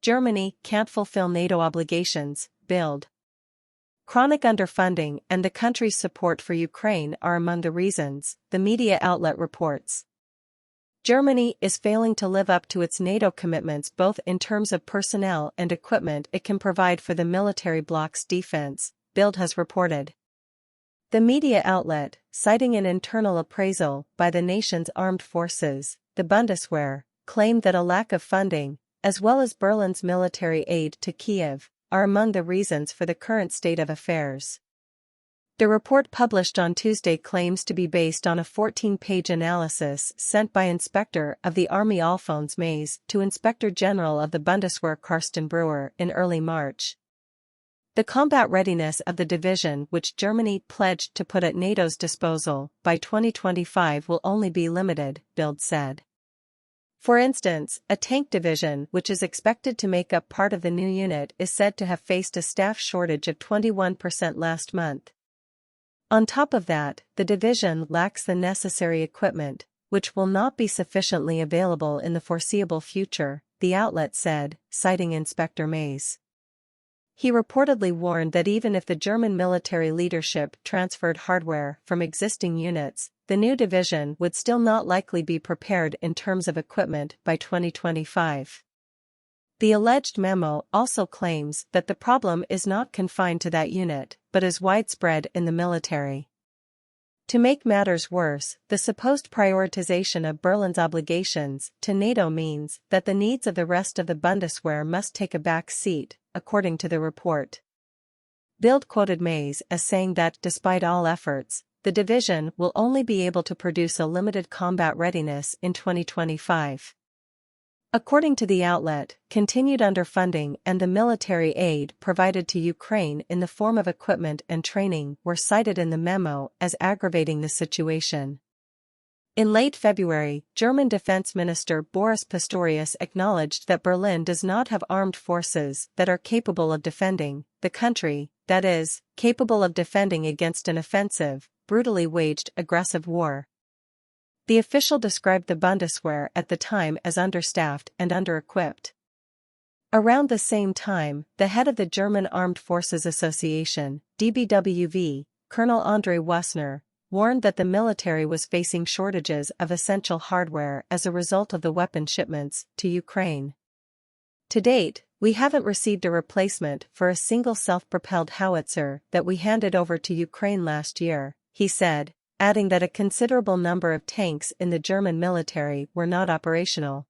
Germany can't fulfill NATO obligations, Bild. Chronic underfunding and the country's support for Ukraine are among the reasons, the media outlet reports. Germany is failing to live up to its NATO commitments both in terms of personnel and equipment it can provide for the military bloc's defense, Bild has reported. The media outlet, citing an internal appraisal by the nation's armed forces, the Bundeswehr, claimed that a lack of funding, as well as Berlin's military aid to Kiev, are among the reasons for the current state of affairs. The report published on Tuesday claims to be based on a 14-page analysis sent by Inspector of the Army Alphonse Mays to Inspector General of the Bundeswehr Carsten Brewer in early March. The combat readiness of the division which Germany pledged to put at NATO's disposal by 2025 will only be limited, Bild said. For instance, a tank division which is expected to make up part of the new unit is said to have faced a staff shortage of 21% last month. On top of that, the division lacks the necessary equipment, which will not be sufficiently available in the foreseeable future, the outlet said, citing Inspector Mays. He reportedly warned that even if the German military leadership transferred hardware from existing units, the new division would still not likely be prepared in terms of equipment by 2025. The alleged memo also claims that the problem is not confined to that unit, but is widespread in the military. To make matters worse, the supposed prioritization of Berlin's obligations to NATO means that the needs of the rest of the Bundeswehr must take a back seat, according to the report. Bild quoted Mays as saying that despite all efforts, the division will only be able to produce a limited combat readiness in 2025. According to the outlet, continued underfunding and the military aid provided to Ukraine in the form of equipment and training were cited in the memo as aggravating the situation. In late February, German Defense Minister Boris Pistorius acknowledged that Berlin does not have armed forces that are capable of defending the country, that is, capable of defending against an offensive, brutally waged aggressive war. The official described the Bundeswehr at the time as understaffed and under-equipped. Around the same time, the head of the German Armed Forces Association, DBWV, Colonel André Wussner, warned that the military was facing shortages of essential hardware as a result of the weapon shipments to Ukraine. To date, we haven't received a replacement for a single self-propelled howitzer that we handed over to Ukraine last year, he said, adding that a considerable number of tanks in the German military were not operational.